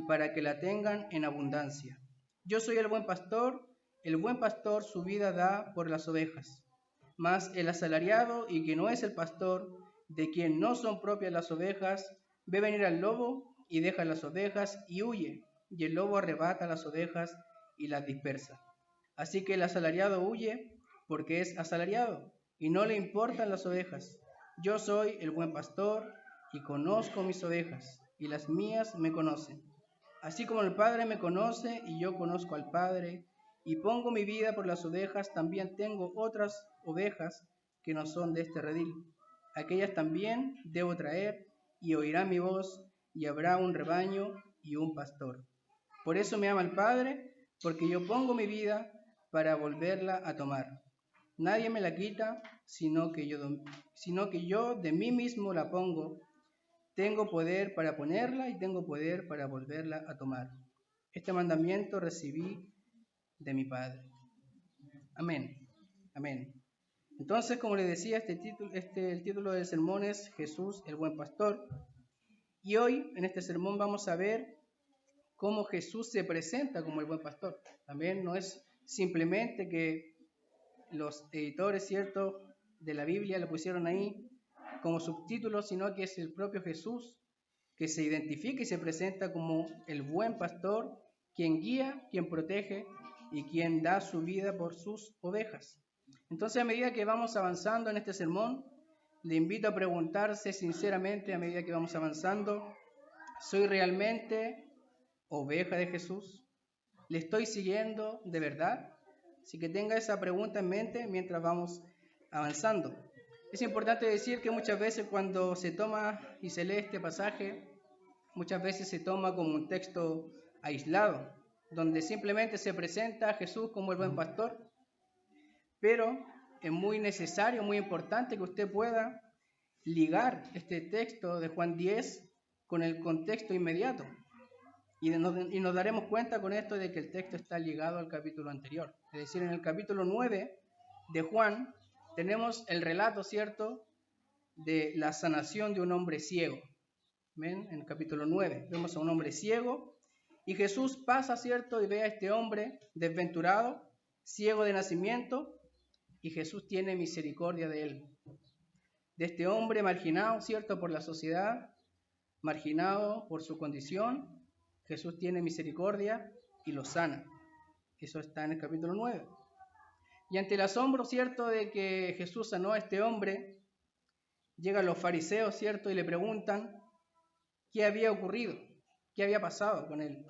para que la tengan en abundancia. Yo soy el buen pastor su vida da por las ovejas. Mas el asalariado y que no es el pastor, de quien no son propias las ovejas, ve venir al lobo y deja las ovejas y huye, y el lobo arrebata las ovejas y las dispersa. Así que el asalariado huye porque es asalariado y no le importan las ovejas. Yo soy el buen pastor y conozco mis ovejas, y las mías me conocen. Así como el Padre me conoce y yo conozco al Padre, y pongo mi vida por las ovejas, también tengo otras ovejas que no son de este redil. Aquellas también debo traer, y oirán mi voz, y habrá un rebaño y un pastor. Por eso me ama el Padre, porque yo pongo mi vida para volverla a tomar. Nadie me la quita, sino que yo de mí mismo la pongo. Tengo poder para ponerla y tengo poder para volverla a tomar. Este mandamiento recibí de mi Padre. Amén. Amén. Entonces, como les decía, el título del sermón es Jesús, el buen pastor. Y hoy, en este sermón, vamos a ver cómo Jesús se presenta como el buen pastor. También no es simplemente que los editores, ¿cierto?, de la Biblia lo pusieron ahí como subtítulo, sino que es el propio Jesús que se identifica y se presenta como el buen pastor, quien guía, quien protege y quien da su vida por sus ovejas. Entonces, a medida que vamos avanzando en este sermón, le invito a preguntarse sinceramente, a medida que vamos avanzando, ¿soy realmente oveja de Jesús? ¿Le estoy siguiendo de verdad? Así que tenga esa pregunta en mente mientras vamos avanzando. Es importante decir que muchas veces cuando se toma y se lee este pasaje, muchas veces se toma como un texto aislado, donde simplemente se presenta a Jesús como el buen pastor, pero es muy necesario, muy importante que usted pueda ligar este texto de Juan 10 con el contexto inmediato. Y nos daremos cuenta con esto de que el texto está ligado al capítulo anterior. Es decir, en el capítulo 9 de Juan tenemos el relato, ¿cierto?, de la sanación de un hombre ciego. ¿Ven? En el capítulo 9 vemos a un hombre ciego y Jesús pasa, ¿cierto?, y ve a este hombre desventurado, ciego de nacimiento, y Jesús tiene misericordia de él. De este hombre marginado, ¿cierto?, por la sociedad, marginado por su condición, Jesús tiene misericordia y lo sana. Eso está en el capítulo 9. Y ante el asombro, ¿cierto?, de que Jesús sanó a este hombre, llegan los fariseos, ¿cierto?, y le preguntan qué había ocurrido, qué había pasado con él.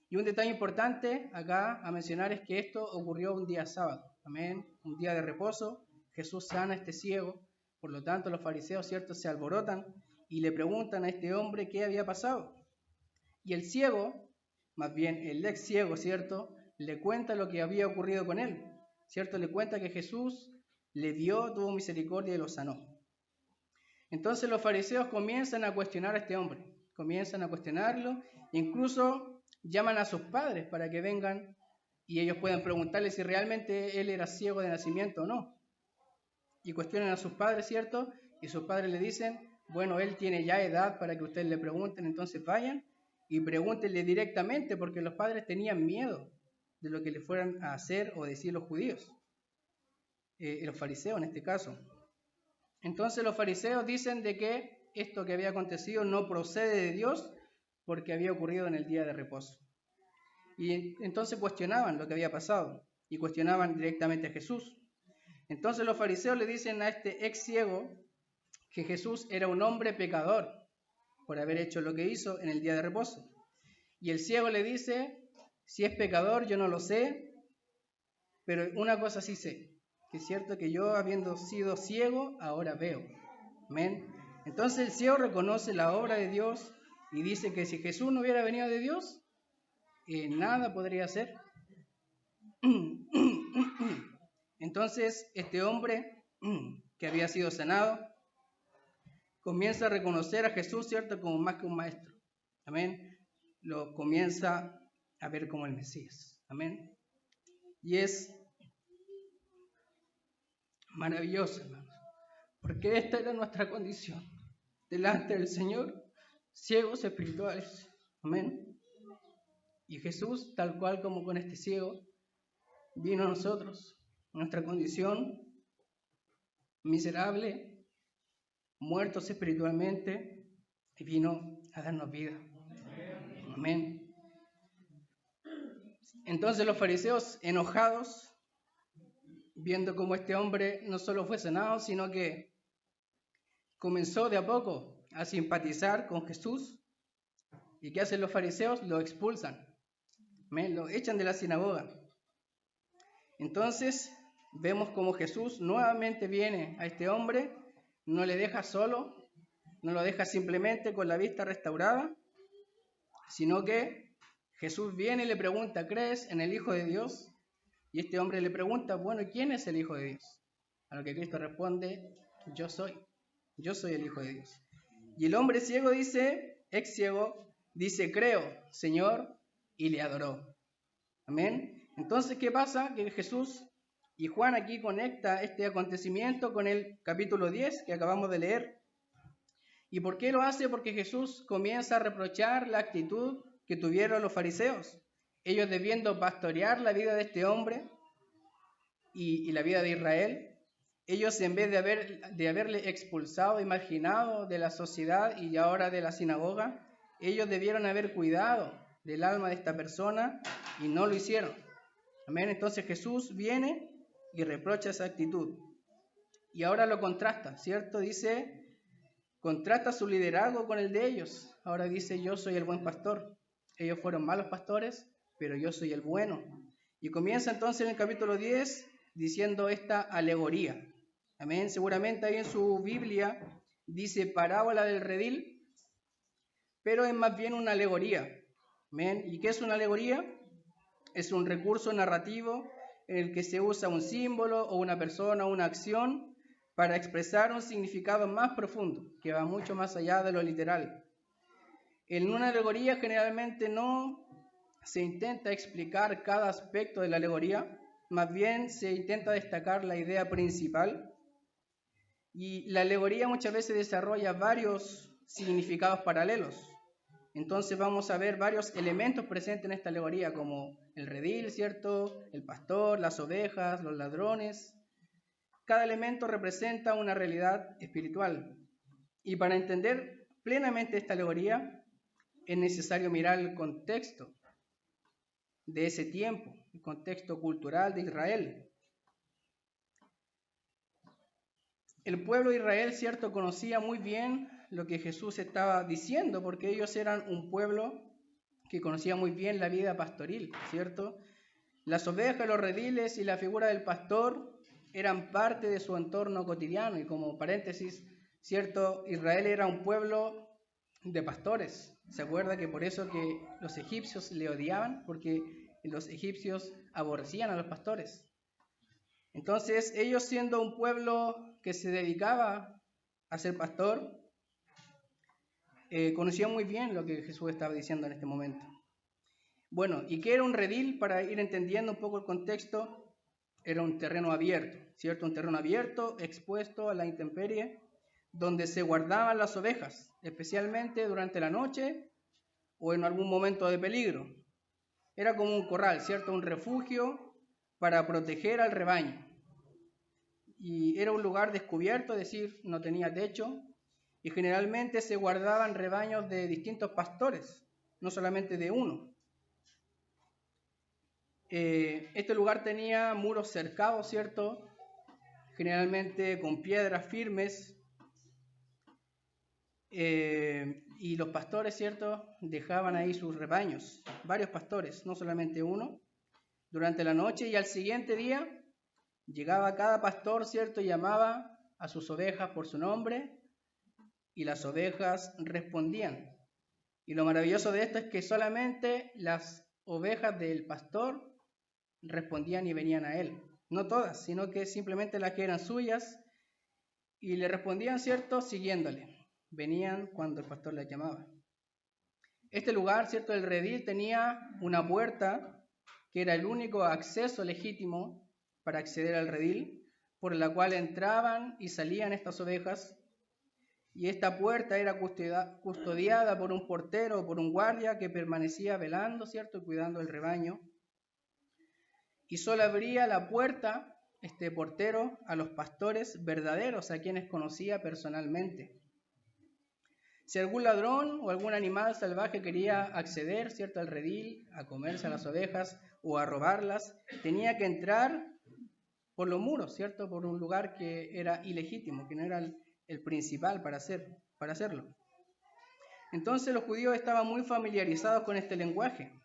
Y un detalle importante acá a mencionar es que esto ocurrió un día sábado. Amén. Un día de reposo. Jesús sana a este ciego. Por lo tanto, los fariseos, ¿cierto?, se alborotan y le preguntan a este hombre qué había pasado. Y el ciego, más bien el ex ciego, ¿cierto?, le cuenta lo que había ocurrido con él, ¿cierto? Le cuenta que Jesús le vio, tuvo misericordia y lo sanó. Entonces los fariseos comienzan a cuestionar a este hombre, comienzan a cuestionarlo, incluso llaman a sus padres para que vengan y ellos puedan preguntarle si realmente él era ciego de nacimiento o no. Y cuestionan a sus padres, ¿cierto? Y sus padres le dicen, bueno, él tiene ya edad para que ustedes le pregunten, entonces vayan y pregúntenle directamente, porque los padres tenían miedo de lo que le fueran a hacer o decir los judíos, los fariseos en este caso. Entonces los fariseos dicen de que esto que había acontecido no procede de Dios porque había ocurrido en el día de reposo. Y entonces cuestionaban lo que había pasado y cuestionaban directamente a Jesús. Entonces los fariseos le dicen a este ex ciego que Jesús era un hombre pecador por haber hecho lo que hizo en el día de reposo. Y el ciego le dice, si es pecador yo no lo sé, pero una cosa sí sé, que es cierto que yo habiendo sido ciego, ahora veo. Amén. Entonces el ciego reconoce la obra de Dios y dice que si Jesús no hubiera venido de Dios, nada podría hacer. Entonces este hombre que había sido sanado comienza a reconocer a Jesús, ¿cierto?, como más que un maestro. Amén. Lo comienza a ver como el Mesías. Amén. Y es maravilloso, hermanos, porque esta era nuestra condición delante del Señor, ciegos espirituales. Amén. Y Jesús, tal cual como con este ciego, vino a nosotros, nuestra condición miserable, muertos espiritualmente, y vino a darnos vida. Amén. Entonces los fariseos, enojados, viendo cómo este hombre no solo fue sanado, sino que comenzó de a poco a simpatizar con Jesús. ¿Y qué hacen los fariseos? Lo expulsan, lo echan de la sinagoga. Entonces vemos como Jesús nuevamente viene a este hombre, no le deja solo, no lo deja simplemente con la vista restaurada, sino que Jesús viene y le pregunta, ¿crees en el Hijo de Dios? Y este hombre le pregunta, bueno, ¿quién es el Hijo de Dios? A lo que Cristo responde, yo soy el Hijo de Dios. Y el hombre ciego dice, ex ciego, dice, creo, Señor, y le adoró. Amén. Entonces, ¿qué pasa? Que Jesús y Juan aquí conecta este acontecimiento con el capítulo 10 que acabamos de leer. ¿Y por qué lo hace? Porque Jesús comienza a reprochar la actitud que tuvieron los fariseos. Ellos debiendo pastorear la vida de este hombre y la vida de Israel, ellos en vez de haberle expulsado y marginado de la sociedad y ahora de la sinagoga, ellos debieron haber cuidado del alma de esta persona y no lo hicieron. Amén. Entonces Jesús viene y reprocha esa actitud. Y ahora lo contrasta, ¿cierto? Dice, contrasta su liderazgo con el de ellos. Ahora dice, yo soy el buen pastor. Ellos fueron malos pastores, pero yo soy el bueno. Y comienza entonces en el capítulo 10 diciendo esta alegoría. Amén. Seguramente ahí en su Biblia dice parábola del redil, pero es más bien una alegoría. Amén. ¿Y qué es una alegoría? Es un recurso narrativo en el que se usa un símbolo o una persona o una acción para expresar un significado más profundo, que va mucho más allá de lo literal. En una alegoría generalmente no se intenta explicar cada aspecto de la alegoría, más bien se intenta destacar la idea principal. Y la alegoría muchas veces desarrolla varios significados paralelos. Entonces vamos a ver varios elementos presentes en esta alegoría, como el redil, ¿cierto? El pastor, las ovejas, los ladrones. Cada elemento representa una realidad espiritual. Y para entender plenamente esta alegoría, es necesario mirar el contexto de ese tiempo, el contexto cultural de Israel. El pueblo de Israel, ¿cierto?, conocía muy bien lo que Jesús estaba diciendo, porque ellos eran un pueblo que conocía muy bien la vida pastoril, ¿cierto? Las ovejas, los rediles y la figura del pastor eran parte de su entorno cotidiano. Y como paréntesis, ¿cierto?, Israel era un pueblo de pastores. ¿Se acuerda que por eso que los egipcios le odiaban? Porque los egipcios aborrecían a los pastores. Entonces, ellos siendo un pueblo que se dedicaba a ser pastor, conocían muy bien lo que Jesús estaba diciendo en este momento. Bueno, ¿y qué era un redil? Para ir entendiendo un poco el contexto, era un terreno abierto, ¿cierto? Un terreno abierto, expuesto a la intemperie, donde se guardaban las ovejas, especialmente durante la noche o en algún momento de peligro. Era como un corral, ¿cierto? Un refugio para proteger al rebaño. Y era un lugar descubierto, es decir, no tenía techo, y generalmente se guardaban rebaños de distintos pastores, no solamente de uno. Este lugar tenía muros cercados, ¿cierto? Generalmente con piedras firmes, y los pastores, ¿cierto?, dejaban ahí sus rebaños, varios pastores, no solamente uno, durante la noche, y al siguiente día llegaba cada pastor, ¿cierto?, y llamaba a sus ovejas por su nombre, y las ovejas respondían. Y lo maravilloso de esto es que solamente las ovejas del pastor respondían y venían a él. No todas, sino que simplemente las que eran suyas, y le respondían, ¿cierto?, siguiéndole. Venían cuando el pastor les llamaba. Este lugar, ¿cierto?, el redil, tenía una puerta que era el único acceso legítimo para acceder al redil, por la cual entraban y salían estas ovejas. y esta puerta era custodiada por un portero o por un guardia que permanecía velando, ¿cierto?, cuidando el rebaño. Y solo abría la puerta este portero a los pastores verdaderos, a quienes conocía personalmente. Si algún ladrón o algún animal salvaje quería acceder, ¿cierto?, al redil, a comerse a las ovejas o a robarlas, tenía que entrar por los muros, ¿cierto?, por un lugar que era ilegítimo, que no era el principal para hacerlo. Entonces los judíos estaban muy familiarizados con este lenguaje,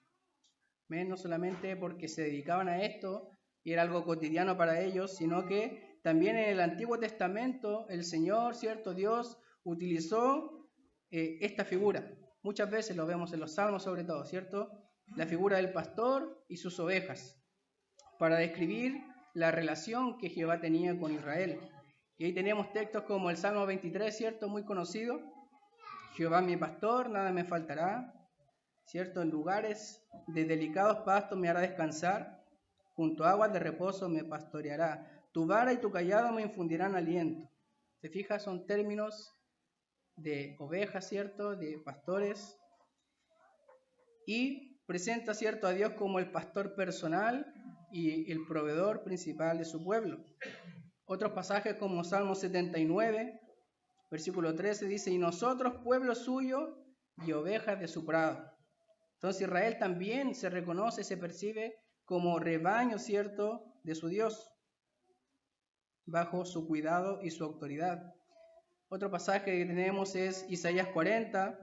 no solamente porque se dedicaban a esto y era algo cotidiano para ellos, sino que también en el Antiguo Testamento el Señor, ¿cierto?, Dios utilizó esta figura. Muchas veces lo vemos en los Salmos sobre todo, ¿cierto? La figura del pastor y sus ovejas, para describir la relación que Jehová tenía con Israel. Y ahí tenemos textos como el Salmo 23, ¿cierto?, muy conocido. Jehová mi pastor, nada me faltará, ¿cierto? En lugares de delicados pastos me hará descansar, junto a aguas de reposo me pastoreará. Tu vara y tu cayado me infundirán aliento. ¿Se fija? Son términos de ovejas, ¿cierto?, de pastores, y presenta, ¿cierto?, a Dios como el pastor personal y el proveedor principal de su pueblo. Otros pasajes como Salmo 79, versículo 13 dice, y nosotros pueblo suyo y ovejas de su prado. Entonces Israel también se reconoce, se percibe como rebaño, ¿cierto?, de su Dios, bajo su cuidado y su autoridad. Otro pasaje que tenemos es Isaías 40,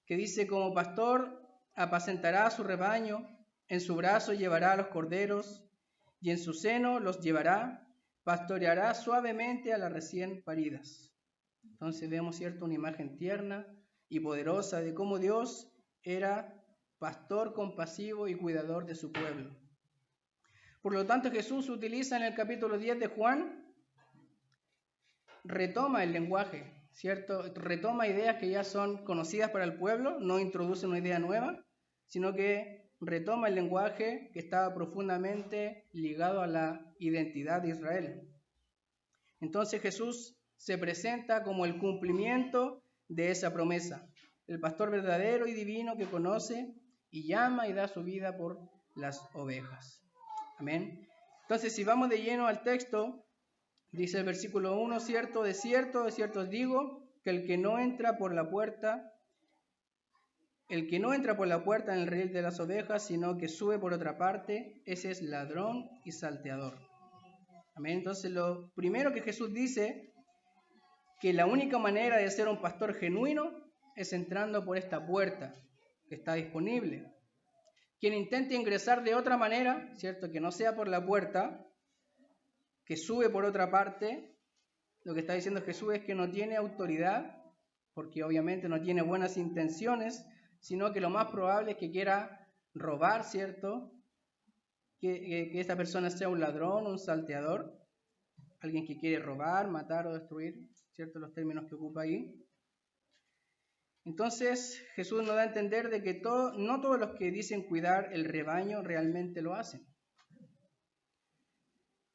que dice, como pastor apacentará a su rebaño, en su brazo llevará a los corderos, y en su seno los llevará, pastoreará suavemente a las recién paridas. Entonces vemos, ¿cierto?, una imagen tierna y poderosa de cómo Dios era pastor compasivo y cuidador de su pueblo. Por lo tanto, Jesús utiliza en el capítulo 10 de Juan, retoma el lenguaje, ¿cierto? Retoma ideas que ya son conocidas para el pueblo, no introduce una idea nueva, sino que retoma el lenguaje que estaba profundamente ligado a la identidad de Israel. Entonces Jesús se presenta como el cumplimiento de esa promesa, el pastor verdadero y divino que conoce y llama y da su vida por las ovejas. Amén. Entonces, si vamos de lleno al texto, dice el versículo 1, de cierto os digo, que el que no entra por la puerta en el redil de las ovejas, sino que sube por otra parte, ese es ladrón y salteador. Amén. Entonces, lo primero que Jesús dice, que la única manera de ser un pastor genuino es entrando por esta puerta que está disponible. Quien intente ingresar de otra manera, ¿cierto?, que no sea por la puerta, que sube por otra parte, lo que está diciendo Jesús es que no tiene autoridad, porque obviamente no tiene buenas intenciones, sino que lo más probable es que quiera robar, ¿cierto? Que esta persona sea un ladrón, un salteador, alguien que quiere robar, matar o destruir, ¿cierto?, los términos que ocupa ahí. Entonces Jesús nos da a entender de que no todos los que dicen cuidar el rebaño realmente lo hacen.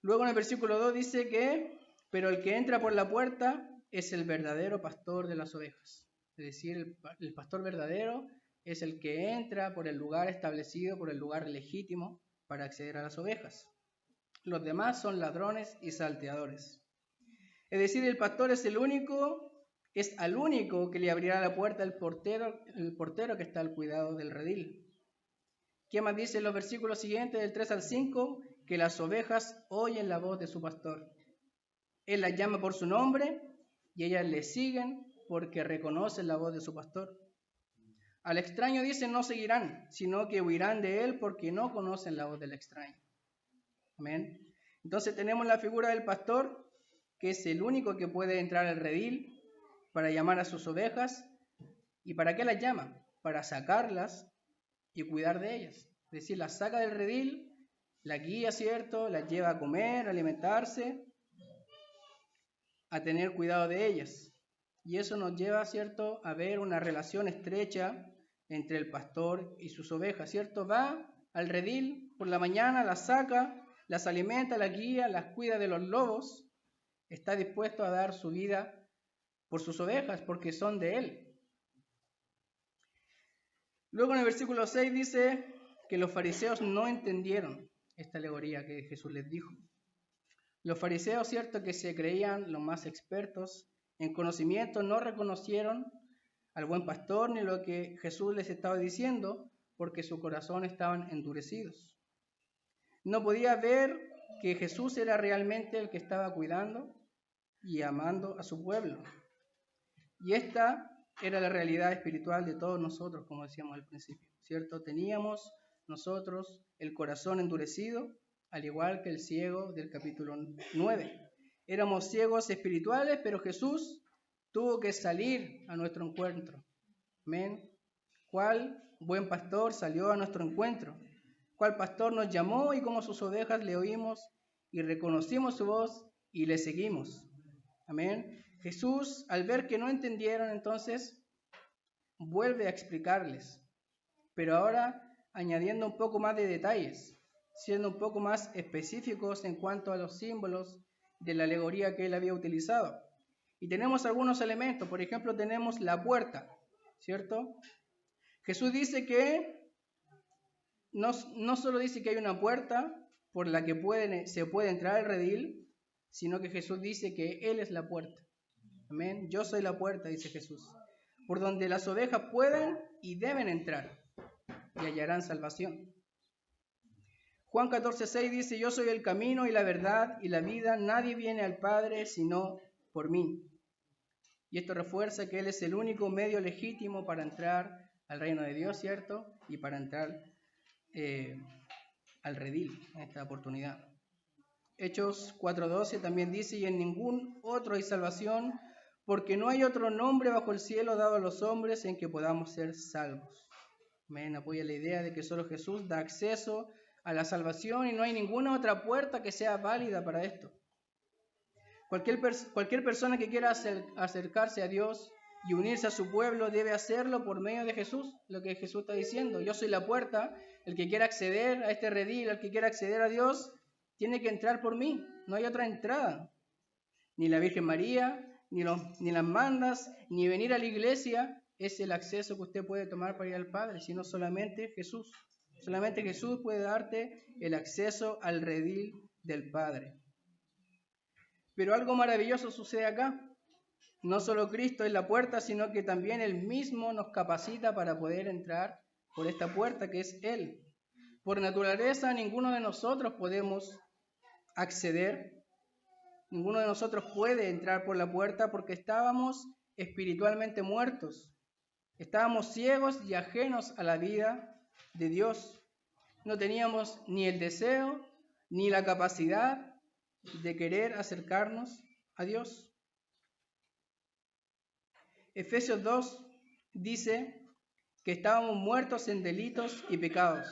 Luego en el versículo 2 dice que, pero el que entra por la puerta es el verdadero pastor de las ovejas. Es decir, el pastor verdadero es el que entra por el lugar establecido, por el lugar legítimo para acceder a las ovejas. Los demás son ladrones y salteadores. Es decir, el pastor es al único que le abrirá la puerta el portero que está al cuidado del redil. ¿Qué más dice en los versículos siguientes, del 3 al 5? Que las ovejas oyen la voz de su pastor. Él las llama por su nombre y ellas le siguen porque reconocen la voz de su pastor. Al extraño dicen no seguirán, sino que huirán de él porque no conocen la voz del extraño. Amén. Entonces tenemos la figura del pastor, que es el único que puede entrar al redil para llamar a sus ovejas. ¿Y para qué las llama? Para sacarlas y cuidar de ellas. Es decir, las saca del redil, la guía, ¿cierto? Las lleva a comer, a alimentarse, a tener cuidado de ellas. Y eso nos lleva, ¿cierto?, a ver una relación estrecha entre el pastor y sus ovejas, ¿cierto? Va al redil por la mañana, las saca, las alimenta, las guía, las cuida de los lobos, está dispuesto a dar su vida por sus ovejas, porque son de él. Luego en el versículo 6 dice que los fariseos no entendieron esta alegoría que Jesús les dijo. Los fariseos, cierto, que se creían los más expertos en conocimiento, no reconocieron al buen pastor ni lo que Jesús les estaba diciendo, porque su corazón estaban endurecidos. No podía ver que Jesús era realmente el que estaba cuidando y amando a su pueblo. Y esta era la realidad espiritual de todos nosotros, como decíamos al principio, ¿cierto? Teníamos nosotros el corazón endurecido, al igual que el ciego del capítulo 9. Éramos ciegos espirituales, pero Jesús tuvo que salir a nuestro encuentro. Amén. ¿Cuál buen pastor salió a nuestro encuentro? ¿Cuál pastor nos llamó y como sus ovejas le oímos y reconocimos su voz y le seguimos? Amén. Jesús, al ver que no entendieron, entonces vuelve a explicarles, pero ahora añadiendo un poco más de detalles, siendo un poco más específicos en cuanto a los símbolos de la alegoría que él había utilizado. Y tenemos algunos elementos, por ejemplo, tenemos la puerta, ¿cierto? Jesús dice que no solo dice que hay una puerta por la que se puede entrar al redil, sino que Jesús dice que Él es la puerta. Amén. Yo soy la puerta, dice Jesús, por donde las ovejas pueden y deben entrar y hallarán salvación. Juan 14:6 dice, yo soy el camino y la verdad y la vida, nadie viene al Padre sino por mí. Y esto refuerza que Él es el único medio legítimo para entrar al reino de Dios, ¿cierto? Y para entrar al redil en esta oportunidad. Hechos 4:12 también dice, y en ningún otro hay salvación, porque no hay otro nombre bajo el cielo dado a los hombres en que podamos ser salvos. Amén. Apoya la idea de que solo Jesús da acceso a la salvación y no hay ninguna otra puerta que sea válida para esto. Cualquier persona que quiera acercarse a Dios y unirse a su pueblo debe hacerlo por medio de Jesús, lo que Jesús está diciendo. Yo soy la puerta, el que quiera acceder a este redil, el que quiera acceder a Dios, tiene que entrar por mí, no hay otra entrada. Ni la Virgen María, ni las mandas, ni venir a la iglesia es el acceso que usted puede tomar para ir al Padre, sino solamente Jesús. Solamente Jesús puede darte el acceso al redil del Padre. Pero algo maravilloso sucede acá. No solo Cristo es la puerta, sino que también Él mismo nos capacita para poder entrar por esta puerta que es Él. Por naturaleza, ninguno de nosotros podemos acceder, ninguno de nosotros puede entrar por la puerta porque estábamos espiritualmente muertos. Estábamos ciegos y ajenos a la vida de Dios. No teníamos ni el deseo ni la capacidad de querer acercarnos a Dios. Efesios 2 dice que estábamos muertos en delitos y pecados,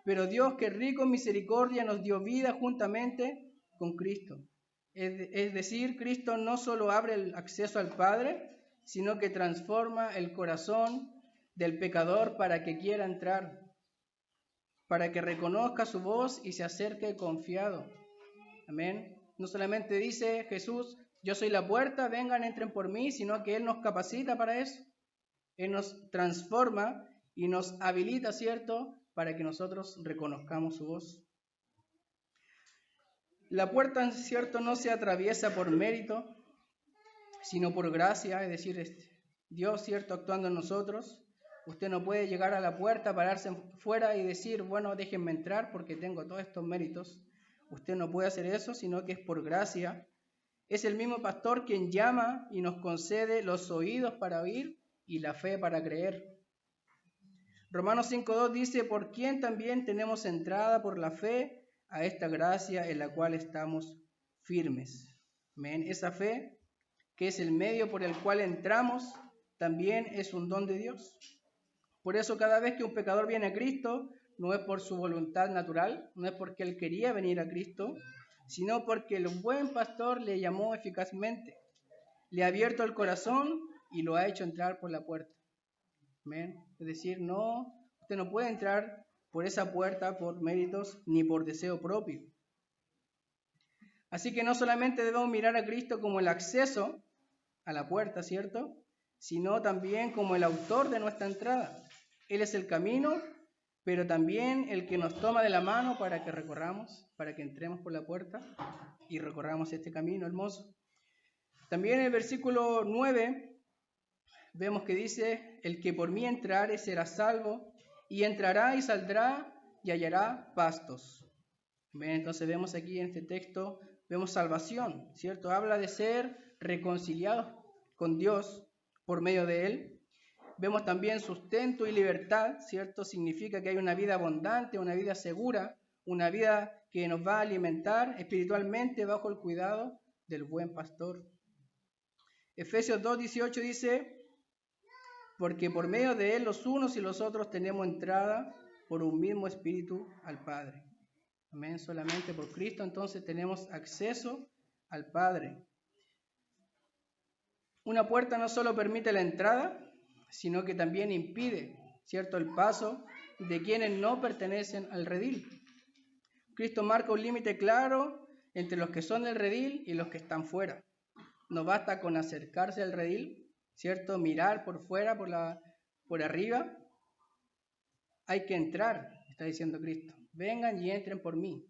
pero Dios, que es rico en misericordia, nos dio vida juntamente con Cristo. Es decir, Cristo no solo abre el acceso al Padre, sino que transforma el corazón del pecador para que quiera entrar, para que reconozca su voz y se acerque confiado. Amén. No solamente dice Jesús, yo soy la puerta, vengan, entren por mí, sino que Él nos capacita para eso. Él nos transforma y nos habilita, ¿cierto?, para que nosotros reconozcamos su voz. La puerta, ¿cierto?, no se atraviesa por mérito, sino por gracia, es decir, Dios, ¿cierto?, actuando en nosotros. Usted no puede llegar a la puerta, pararse fuera y decir, bueno, déjenme entrar porque tengo todos estos méritos. Usted no puede hacer eso, sino que es por gracia. Es el mismo pastor quien llama y nos concede los oídos para oír y la fe para creer. Romanos 5:2 dice, por quien también tenemos entrada por la fe a esta gracia en la cual estamos firmes. Amén. Esa fe, que es el medio por el cual entramos, también es un don de Dios. Por eso cada vez que un pecador viene a Cristo, no es por su voluntad natural, no es porque él quería venir a Cristo, sino porque el buen pastor le llamó eficazmente, le ha abierto el corazón y lo ha hecho entrar por la puerta. ¿Amén? Es decir, usted no puede entrar por esa puerta por méritos ni por deseo propio. Así que no solamente debemos mirar a Cristo como el acceso, a la puerta, ¿cierto? Sino también como el autor de nuestra entrada. Él es el camino, pero también el que nos toma de la mano para que recorramos, para que entremos por la puerta y recorramos este camino hermoso. También en el versículo 9 vemos que dice, el que por mí entrare será salvo, y entrará y saldrá y hallará pastos. Bien, entonces vemos aquí en este texto, vemos salvación, ¿cierto? Habla de ser reconciliados con Dios por medio de Él. Vemos también sustento y libertad, ¿cierto? Significa que hay una vida abundante, una vida segura, una vida que nos va a alimentar espiritualmente bajo el cuidado del buen pastor. Efesios 2:18 dice, porque por medio de Él los unos y los otros tenemos entrada por un mismo espíritu al Padre. Amén, solamente por Cristo entonces tenemos acceso al Padre. Una puerta no solo permite la entrada, sino que también impide, ¿cierto?, el paso de quienes no pertenecen al redil. Cristo marca un límite claro entre los que son del redil y los que están fuera. No basta con acercarse al redil, ¿cierto?, mirar por fuera, por arriba. Hay que entrar, está diciendo Cristo. Vengan y entren por mí,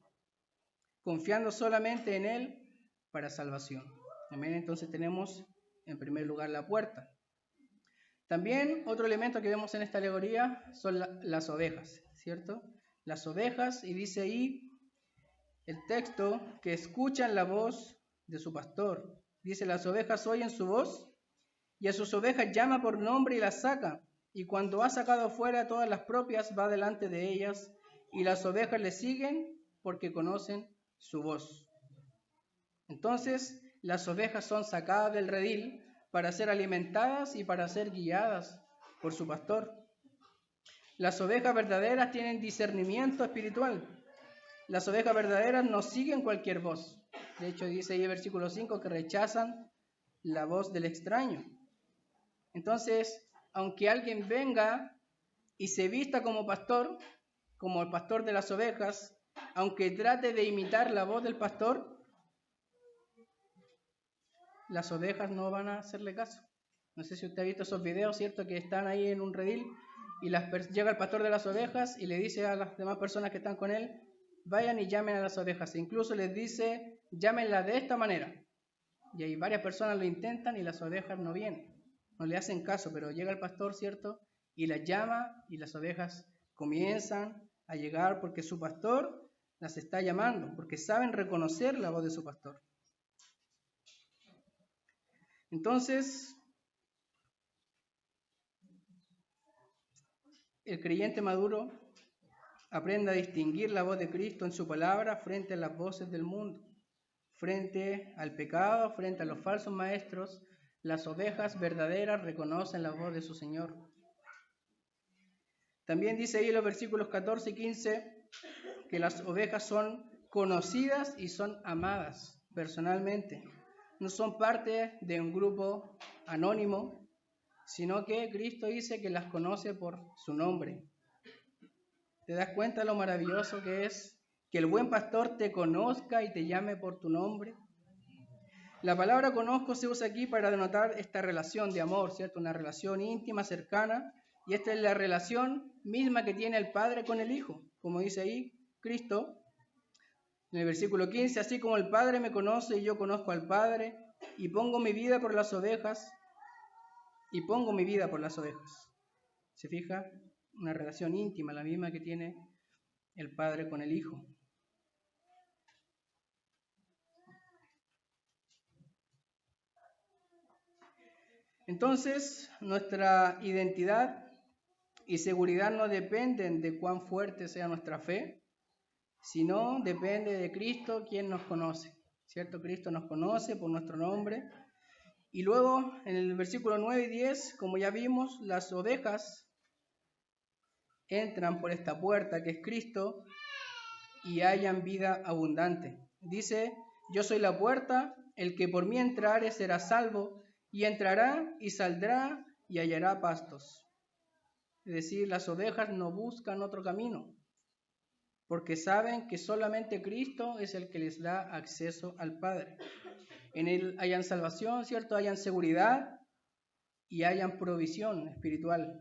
confiando solamente en Él para salvación. Amén. Entonces tenemos en primer lugar la puerta. También otro elemento que vemos en esta alegoría son las ovejas, ¿cierto? Las ovejas, y dice ahí el texto, que escuchan la voz de su pastor. Dice, las ovejas oyen su voz, y a sus ovejas llama por nombre y las saca. Y cuando ha sacado fuera todas las propias, va delante de ellas, y las ovejas le siguen porque conocen su voz. Entonces, las ovejas son sacadas del redil para ser alimentadas y para ser guiadas por su pastor. Las ovejas verdaderas tienen discernimiento espiritual. Las ovejas verdaderas no siguen cualquier voz. De hecho, dice ahí el versículo 5 que rechazan la voz del extraño. Entonces, aunque alguien venga y se vista como pastor, como el pastor de las ovejas, aunque trate de imitar la voz del pastor, las ovejas no van a hacerle caso. No sé si usted ha visto esos videos, ¿cierto? Que están ahí en un redil y llega el pastor de las ovejas y le dice a las demás personas que están con él, vayan y llamen a las ovejas. E incluso les dice, llámenla de esta manera. Y ahí varias personas lo intentan y las ovejas no vienen. No le hacen caso, pero llega el pastor, ¿cierto? Y las llama y las ovejas comienzan a llegar porque su pastor las está llamando, porque saben reconocer la voz de su pastor. Entonces, el creyente maduro aprende a distinguir la voz de Cristo en su palabra frente a las voces del mundo, frente al pecado, frente a los falsos maestros. Las ovejas verdaderas reconocen la voz de su Señor. También dice ahí en los versículos 14 y 15 que las ovejas son conocidas y son amadas personalmente. No son parte de un grupo anónimo, sino que Cristo dice que las conoce por su nombre. ¿Te das cuenta lo maravilloso que es que el buen pastor te conozca y te llame por tu nombre? La palabra conozco se usa aquí para denotar esta relación de amor, ¿cierto? Una relación íntima, cercana, y esta es la relación misma que tiene el Padre con el Hijo, como dice ahí Cristo. En el versículo 15, así como el Padre me conoce y yo conozco al Padre, y pongo mi vida por las ovejas, ¿Se fija? Una relación íntima, la misma que tiene el Padre con el Hijo. Entonces, nuestra identidad y seguridad no dependen de cuán fuerte sea nuestra fe, sino depende de Cristo, quien nos conoce, ¿cierto? Cristo nos conoce por nuestro nombre. Y luego, en el versículo 9 y 10, como ya vimos, las ovejas entran por esta puerta que es Cristo y hallan vida abundante. Dice, yo soy la puerta, el que por mí entrare será salvo, y entrará y saldrá y hallará pastos. Es decir, las ovejas no buscan otro camino, porque saben que solamente Cristo es el que les da acceso al Padre. En Él hayan salvación, ¿cierto? Hayan seguridad y hayan provisión espiritual.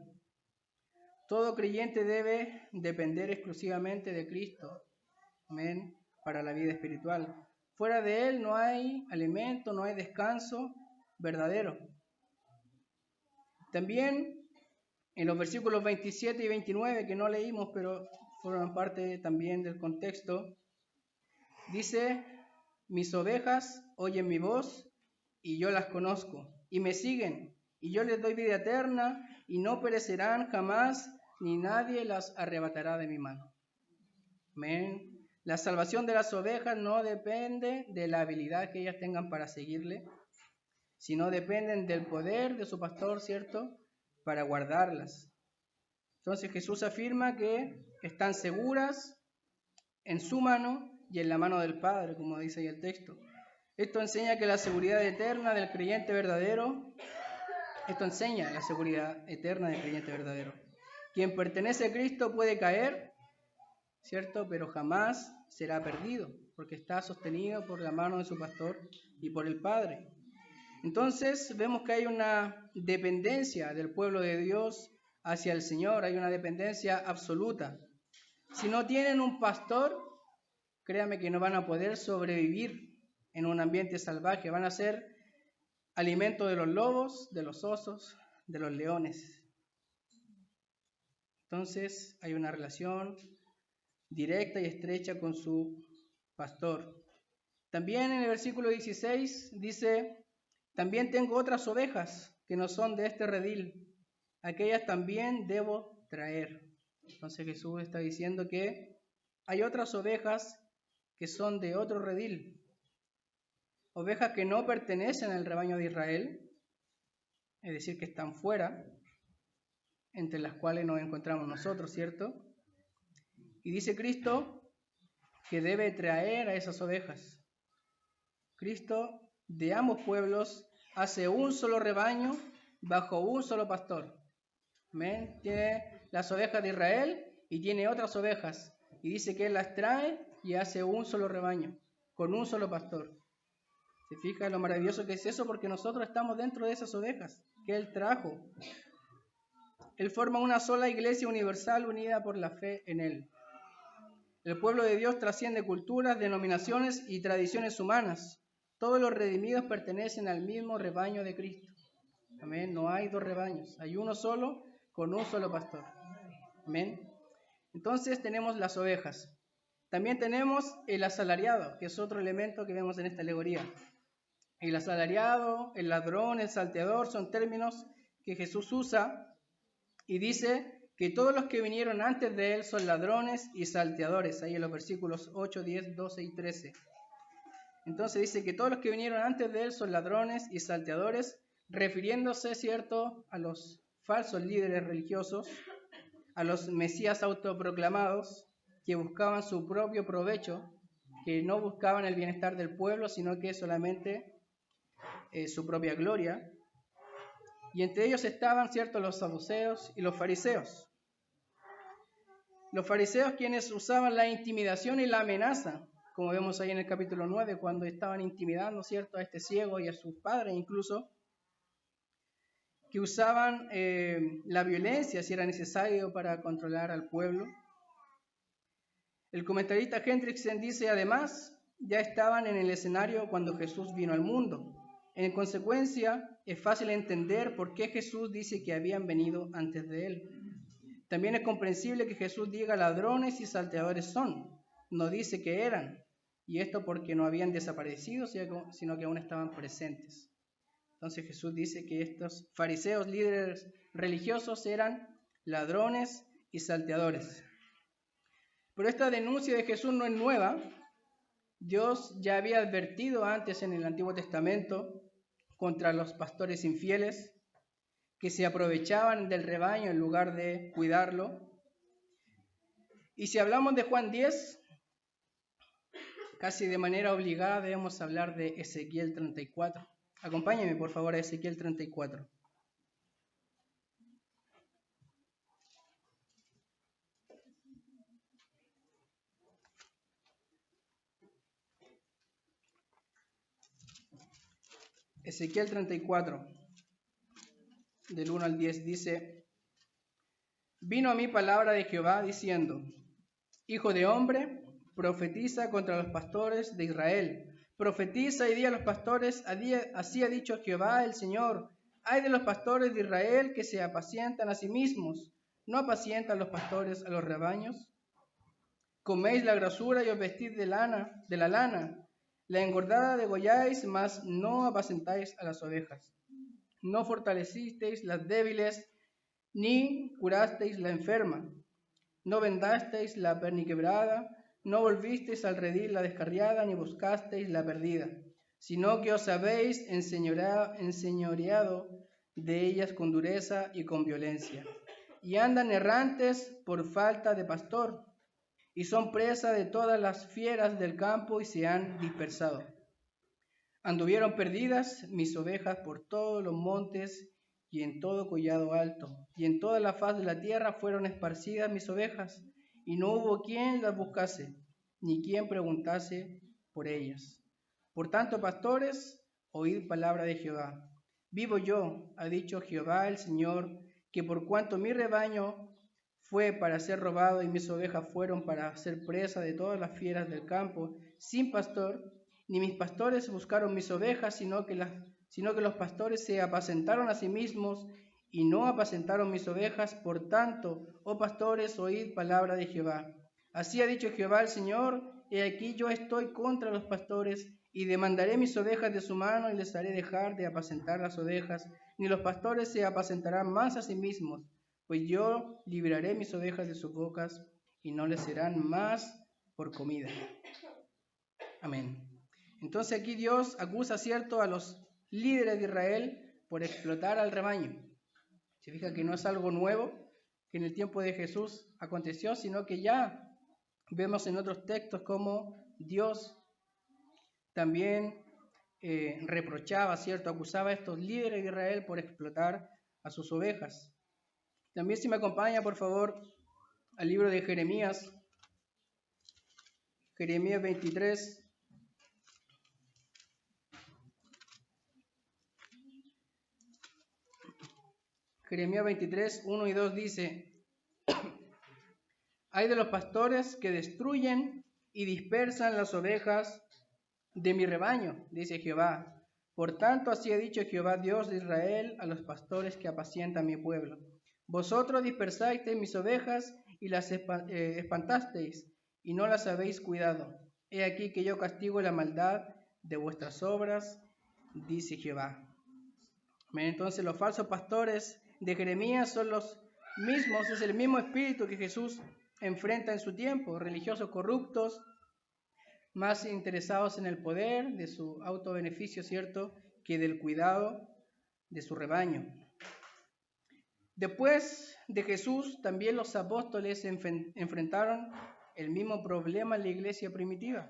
Todo creyente debe depender exclusivamente de Cristo, amén, para la vida espiritual. Fuera de Él no hay alimento, no hay descanso verdadero. También en los versículos 27 y 29, que no leímos, pero forman parte también del contexto, dice: mis ovejas oyen mi voz y yo las conozco, y me siguen, y yo les doy vida eterna, y no perecerán jamás, ni nadie las arrebatará de mi mano. Amén. La salvación de las ovejas no depende de la habilidad que ellas tengan para seguirle, sino dependen del poder de su pastor, ¿cierto?, para guardarlas. Entonces Jesús afirma que están seguras en su mano y en la mano del Padre, como dice ahí el texto. Esto enseña que la seguridad eterna del creyente verdadero, Quien pertenece a Cristo puede caer, ¿cierto?, pero jamás será perdido, porque está sostenido por la mano de su pastor y por el Padre. Entonces vemos que hay una dependencia del pueblo de Dios hacia el Señor, hay una dependencia absoluta. Si no tienen un pastor, créanme que no van a poder sobrevivir en un ambiente salvaje, van a ser alimento de los lobos, de los osos, de los leones. Entonces hay una relación directa y estrecha con su pastor. También en el versículo 16 dice: también tengo otras ovejas que no son de este redil, aquellas también debo traer. Entonces Jesús está diciendo que hay otras ovejas que son de otro redil, ovejas que no pertenecen al rebaño de Israel, es decir, que están fuera, entre las cuales nos encontramos nosotros, ¿cierto? Y dice Cristo que debe traer a esas ovejas. Cristo de ambos pueblos hace un solo rebaño bajo un solo pastor. ¿Amén? Tiene las ovejas de Israel y tiene otras ovejas. Y dice que Él las trae y hace un solo rebaño, con un solo pastor. ¿Se fija lo maravilloso que es eso? Porque nosotros estamos dentro de esas ovejas que Él trajo. Él forma una sola iglesia universal unida por la fe en Él. El pueblo de Dios trasciende culturas, denominaciones y tradiciones humanas. Todos los redimidos pertenecen al mismo rebaño de Cristo. Amén. No hay dos rebaños, hay uno solo con un solo pastor. Amén. Entonces tenemos las ovejas. También tenemos el asalariado, que es otro elemento que vemos en esta alegoría. El asalariado, el ladrón, el salteador son términos que Jesús usa y dice que todos los que vinieron antes de él son ladrones y salteadores, ahí en los versículos 8, 10, 12 y 13. Entonces dice que todos los que vinieron antes de él son ladrones y salteadores, refiriéndose, ¿cierto?, a los falsos líderes religiosos, a los mesías autoproclamados que buscaban su propio provecho, que no buscaban el bienestar del pueblo, sino que solamente su propia gloria. Y entre ellos estaban, ¿cierto?, los saduceos y los fariseos. Los fariseos, quienes usaban la intimidación y la amenaza, como vemos ahí en el capítulo 9, cuando estaban intimidando, ¿cierto?, a este ciego y a sus padres incluso, que usaban la violencia si era necesario para controlar al pueblo. El comentarista Hendrickson dice, además, ya estaban en el escenario cuando Jesús vino al mundo. En consecuencia, es fácil entender por qué Jesús dice que habían venido antes de él. También es comprensible que Jesús diga ladrones y salteadores son, no dice que eran, y esto porque no habían desaparecido, sino que aún estaban presentes. Entonces Jesús dice que estos fariseos, líderes religiosos, eran ladrones y salteadores. Pero esta denuncia de Jesús no es nueva. Dios ya había advertido antes en el Antiguo Testamento contra los pastores infieles que se aprovechaban del rebaño en lugar de cuidarlo. Y si hablamos de Juan 10, casi de manera obligada debemos hablar de Ezequiel 34. Acompáñenme por favor a Ezequiel 34. Ezequiel 34, del 1 al 10, dice: Vino a mí palabra de Jehová diciendo: Hijo de hombre, profetiza contra los pastores de Israel. Profetiza y di a los pastores: así ha dicho Jehová el Señor. Ay de los pastores de Israel que se apacientan a sí mismos. ¿No apacientan los pastores a los rebaños? Coméis la grosura y os vestís de la lana. La engordada degolláis, mas no apacentáis a las ovejas. No fortalecisteis las débiles, ni curasteis la enferma. No vendasteis la perniquebrada, no volvisteis al redil la descarriada, ni buscasteis la perdida, sino que os habéis enseñoreado de ellas con dureza y con violencia. Y andan errantes por falta de pastor, y son presa de todas las fieras del campo y se han dispersado. Anduvieron perdidas mis ovejas por todos los montes y en todo collado alto, y en toda la faz de la tierra fueron esparcidas mis ovejas, y no hubo quien las buscase, ni quien preguntase por ellas. Por tanto, pastores, oíd palabra de Jehová. Vivo yo, ha dicho Jehová el Señor, que por cuanto mi rebaño fue para ser robado y mis ovejas fueron para ser presa de todas las fieras del campo, sin pastor, ni mis pastores buscaron mis ovejas, sino que los pastores se apacentaron a sí mismos y no apacentaron mis ovejas. Por tanto, oh pastores, oíd palabra de Jehová. Así ha dicho Jehová el Señor: he aquí yo estoy contra los pastores y demandaré mis ovejas de su mano y les haré dejar de apacentar las ovejas, ni los pastores se apacentarán más a sí mismos, pues yo libraré mis ovejas de sus bocas y no les serán más por comida. Amén. Entonces aquí Dios acusa, ¿cierto?, a los líderes de Israel por explotar al rebaño. Se fija que no es algo nuevo que en el tiempo de Jesús aconteció, sino que ya vemos en otros textos cómo Dios también reprochaba, ¿cierto?, acusaba a estos líderes de Israel por explotar a sus ovejas. También, si me acompaña, por favor, al libro de Jeremías 23. Jeremías 23, 1 y 2 dice: Ay de los pastores que destruyen y dispersan las ovejas de mi rebaño, dice Jehová. Por tanto, así ha dicho Jehová, Dios de Israel, a los pastores que apacientan mi pueblo. Vosotros dispersasteis mis ovejas y las espantasteis, y no las habéis cuidado. He aquí que yo castigo la maldad de vuestras obras, dice Jehová. Entonces, los falsos pastores de Jeremías son los mismos, es el mismo espíritu que Jesús enfrenta en su tiempo: religiosos corruptos, más interesados en el poder de su autobeneficio, ¿cierto?, que del cuidado de su rebaño. Después de Jesús, también los apóstoles enfrentaron el mismo problema en la iglesia primitiva.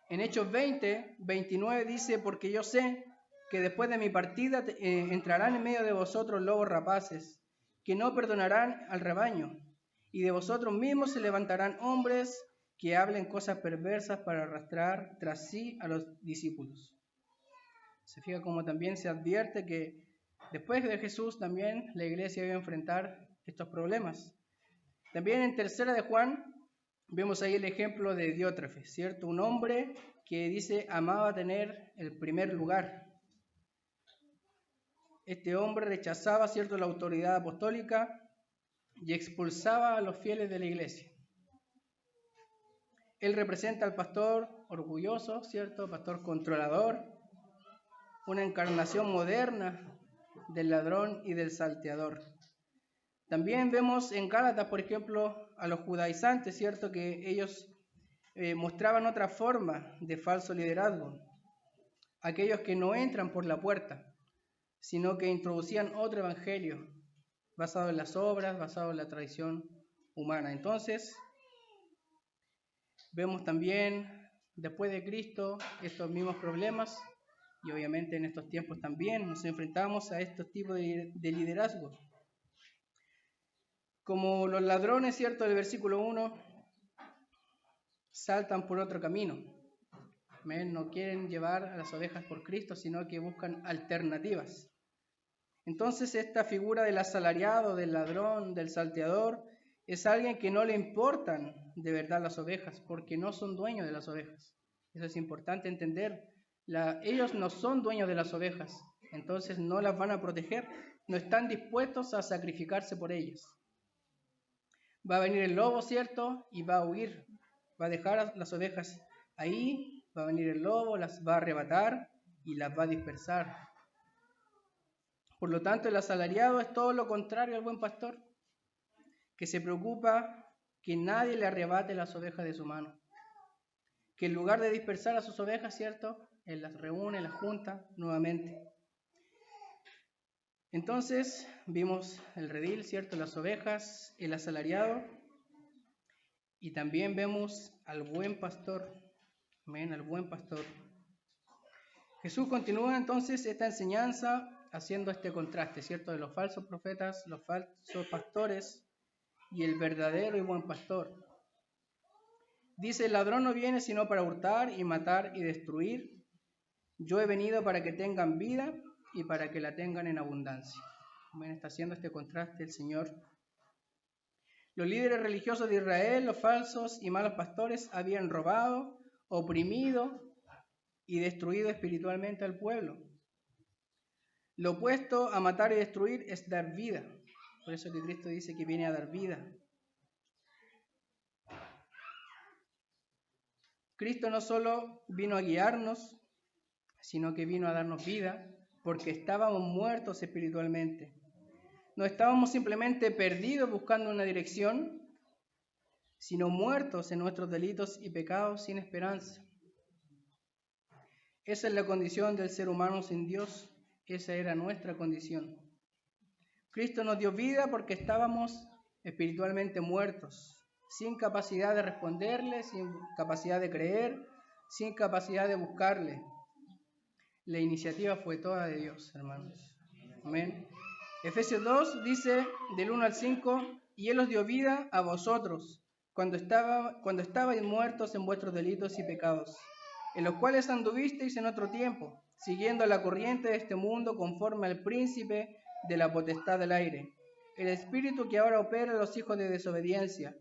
En Hechos 20, 29 dice: porque yo sé que después de mi partida entrarán en medio de vosotros lobos rapaces, que no perdonarán al rebaño, y de vosotros mismos se levantarán hombres que hablen cosas perversas para arrastrar tras sí a los discípulos. Se fija como también se advierte que después de Jesús también la iglesia iba a enfrentar estos problemas. También en Tercera de Juan vemos ahí el ejemplo de Diótrefes, ¿cierto? Un hombre que dice amaba tener el primer lugar. Este hombre rechazaba, ¿cierto?, la autoridad apostólica y expulsaba a los fieles de la iglesia. Él representa al pastor orgulloso, ¿cierto?, pastor controlador, una encarnación moderna del ladrón y del salteador. También vemos en Gálatas, por ejemplo, a los judaizantes, ¿cierto?, que ellos mostraban otra forma de falso liderazgo. Aquellos que no entran por la puerta, sino que introducían otro evangelio basado en las obras, basado en la tradición humana. Entonces, vemos también, después de Cristo, estos mismos problemas, y obviamente en estos tiempos también nos enfrentamos a estos tipos de liderazgo. Como los ladrones, ¿cierto?, del versículo 1, saltan por otro camino. Amén. No quieren llevar a las ovejas por Cristo, sino que buscan alternativas. Entonces esta figura del asalariado, del ladrón, del salteador, es alguien que no le importan de verdad las ovejas, porque no son dueños de las ovejas. Eso es importante entender. Ellos no son dueños de las ovejas, entonces no las van a proteger, no están dispuestos a sacrificarse por ellas. Va a venir el lobo, ¿cierto? Y va a huir, va a dejar a las ovejas ahí, va a venir el lobo, las va a arrebatar y las va a dispersar. Por lo tanto, el asalariado es todo lo contrario al buen pastor, que se preocupa que nadie le arrebate las ovejas de su mano, que en lugar de dispersar a sus ovejas, ¿cierto?, él las reúne, las junta nuevamente. Entonces, vimos el redil, ¿cierto?, las ovejas, el asalariado, y también vemos al buen pastor. Amén, al buen pastor. Jesús continúa entonces esta enseñanza haciendo este contraste, ¿cierto?, de los falsos profetas, los falsos pastores y el verdadero y buen pastor. Dice, el ladrón no viene sino para hurtar y matar y destruir. Yo he venido para que tengan vida y para que la tengan en abundancia. Amén, está haciendo este contraste el Señor. Los líderes religiosos de Israel, los falsos y malos pastores, habían robado, oprimido y destruido espiritualmente al pueblo. Lo opuesto a matar y destruir es dar vida. Por eso que Cristo dice que viene a dar vida. Cristo no solo vino a guiarnos, sino que vino a darnos vida, porque estábamos muertos espiritualmente. No estábamos simplemente perdidos buscando una dirección, sino muertos en nuestros delitos y pecados sin esperanza. Esa es la condición del ser humano sin Dios. Esa era nuestra condición. Cristo nos dio vida porque estábamos espiritualmente muertos, sin capacidad de responderle, sin capacidad de creer, sin capacidad de buscarle. La iniciativa fue toda de Dios, hermanos. Amén. Efesios 2 dice del 1 al 5, y Él os dio vida a vosotros, cuando estabais muertos en vuestros delitos y pecados, en los cuales anduvisteis en otro tiempo, siguiendo la corriente de este mundo conforme al príncipe de la potestad del aire, el espíritu que ahora opera en los hijos de desobediencia,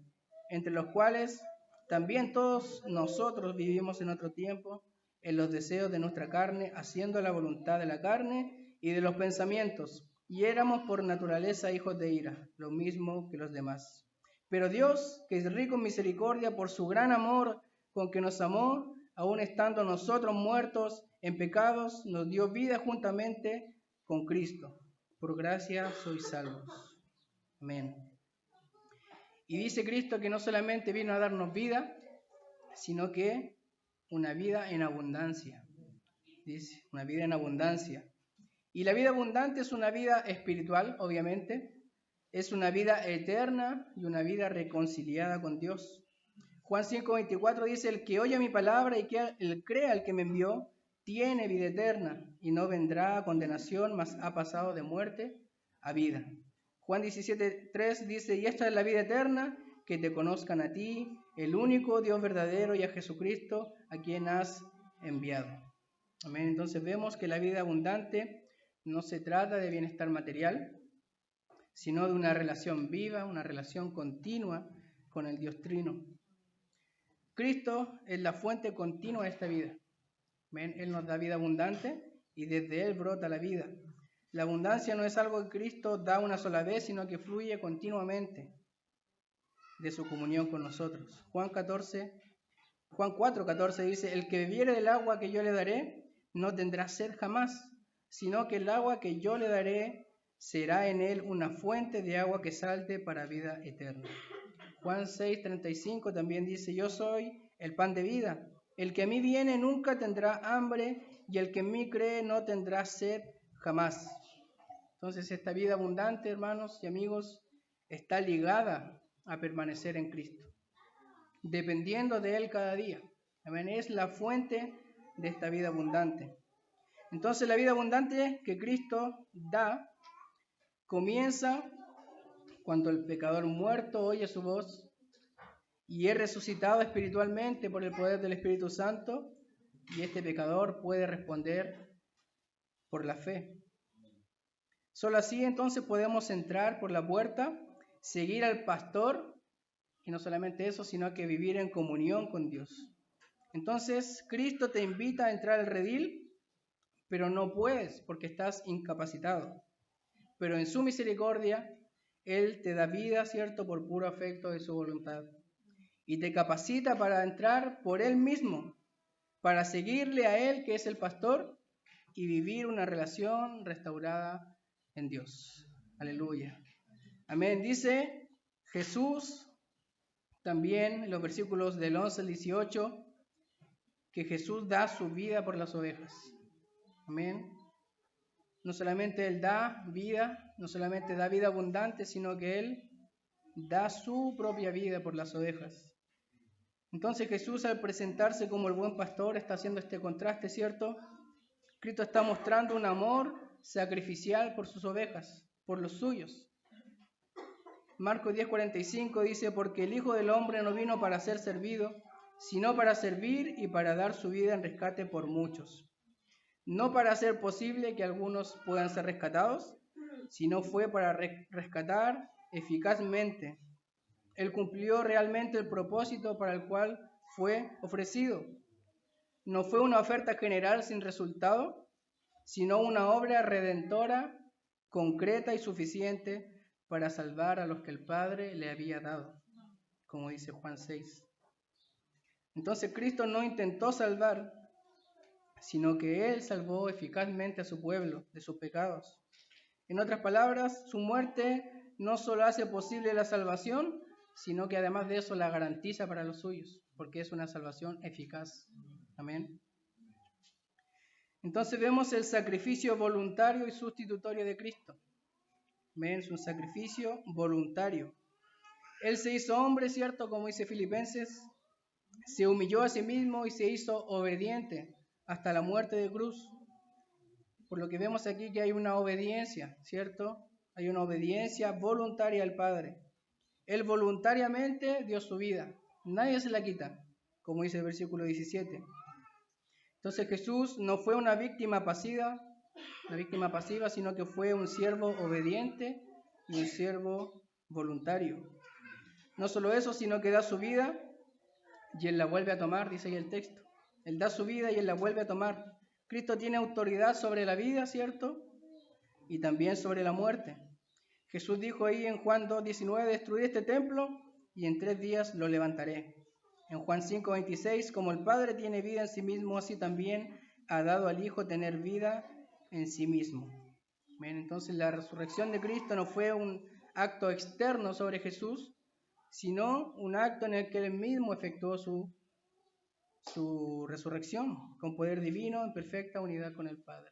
entre los cuales también todos nosotros vivimos en otro tiempo, en los deseos de nuestra carne, haciendo la voluntad de la carne y de los pensamientos, y éramos por naturaleza hijos de ira, lo mismo que los demás. Pero Dios, que es rico en misericordia, por su gran amor con que nos amó, aun estando nosotros muertos en pecados, nos dio vida juntamente con Cristo. Por gracia sois salvos. Amén. Y dice Cristo que no solamente vino a darnos vida, sino que una vida en abundancia. Dice, una vida en abundancia. Y la vida abundante es una vida espiritual, obviamente. Es una vida eterna y una vida reconciliada con Dios. Juan 5:24 dice, el que oye mi palabra y que él crea al que me envió, tiene vida eterna y no vendrá a condenación, mas ha pasado de muerte a vida. Juan 17:3 dice, y esta es la vida eterna, que te conozcan a ti, el único Dios verdadero, y a Jesucristo, a quien has enviado. Amén. Entonces vemos que la vida abundante no se trata de bienestar material, sino de una relación viva, una relación continua con el Dios Trino. Cristo es la fuente continua de esta vida. Amén. Él nos da vida abundante y desde Él brota la vida. La abundancia no es algo que Cristo da una sola vez, sino que fluye continuamente de su comunión con nosotros. Juan 4:14 dice, el que bebiere del agua que yo le daré, no tendrá sed jamás, sino que el agua que yo le daré será en él una fuente de agua que salte para vida eterna. Juan 6:35 también dice, yo soy el pan de vida. El que a mí viene nunca tendrá hambre, y el que en mí cree no tendrá sed jamás. Entonces esta vida abundante, hermanos y amigos, está ligada a permanecer en Cristo, dependiendo de Él cada día. Amén. Es la fuente de esta vida abundante. Entonces la vida abundante que Cristo da comienza cuando el pecador muerto oye su voz y es resucitado espiritualmente por el poder del Espíritu Santo y este pecador puede responder por la fe. Solo así entonces podemos entrar por la puerta, seguir al pastor, y no solamente eso, sino que vivir en comunión con Dios. Entonces, Cristo te invita a entrar al redil, pero no puedes porque estás incapacitado. Pero en su misericordia, Él te da vida, ¿cierto?, por puro afecto de su voluntad. Y te capacita para entrar por Él mismo, para seguirle a Él, que es el pastor, y vivir una relación restaurada en Dios. Aleluya. Amén. Dice Jesús también en los versículos del 11 al 18, que Jesús da su vida por las ovejas. Amén. No solamente Él da vida, no solamente da vida abundante, sino que Él da su propia vida por las ovejas. Entonces Jesús, al presentarse como el buen pastor, está haciendo este contraste, ¿cierto? Cristo está mostrando un amor sacrificial por sus ovejas, por los suyos. Marcos 10:45 dice, porque el Hijo del Hombre no vino para ser servido, sino para servir y para dar su vida en rescate por muchos. No para hacer posible que algunos puedan ser rescatados, sino fue para rescatar eficazmente. Él cumplió realmente el propósito para el cual fue ofrecido. No fue una oferta general sin resultado, sino una obra redentora, concreta y suficiente para salvar a los que el Padre le había dado, como dice Juan 6. Entonces Cristo no intentó salvar, sino que Él salvó eficazmente a su pueblo de sus pecados. En otras palabras, su muerte no solo hace posible la salvación, sino que además de eso la garantiza para los suyos, porque es una salvación eficaz. Amén. Entonces vemos el sacrificio voluntario y sustitutorio de Cristo. Amén, es un sacrificio voluntario. Él se hizo hombre, ¿cierto? Como dice Filipenses, se humilló a sí mismo y se hizo obediente hasta la muerte de cruz. Por lo que vemos aquí que hay una obediencia, ¿cierto? Hay una obediencia voluntaria al Padre. Él voluntariamente dio su vida. Nadie se la quita, como dice el versículo 17. Entonces Jesús no fue una víctima pasiva, sino que fue un siervo obediente y un siervo voluntario. No solo eso, sino que da su vida y Él la vuelve a tomar, dice ahí el texto. Él da su vida y Él la vuelve a tomar. Cristo tiene autoridad sobre la vida, ¿cierto? Y también sobre la muerte. Jesús dijo ahí en Juan 2:19, destruiré este templo y en 3 días lo levantaré. En Juan 5:26, como el Padre tiene vida en sí mismo, así también ha dado al Hijo tener vida en sí mismo. Bien, entonces la resurrección de Cristo no fue un acto externo sobre Jesús, sino un acto en el que Él mismo efectuó su resurrección con poder divino en perfecta unidad con el Padre.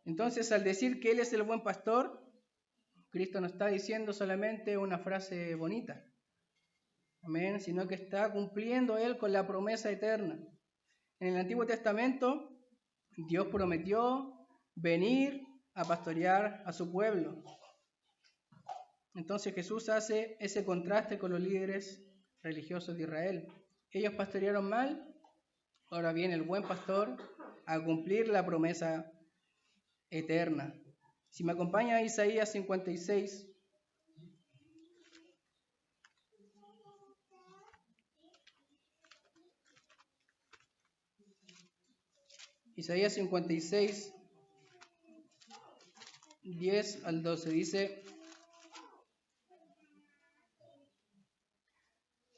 Entonces, al decir que Él es el buen pastor, Cristo no está diciendo solamente una frase bonita, amén, sino que está cumpliendo Él con la promesa eterna. En el Antiguo Testamento, Dios prometió venir a pastorear a su pueblo. Entonces Jesús hace ese contraste con los líderes religiosos de Israel. Ellos pastorearon mal, ahora viene el buen pastor a cumplir la promesa eterna. Si me acompaña a Isaías 56. Isaías 56, 10 al 12 dice: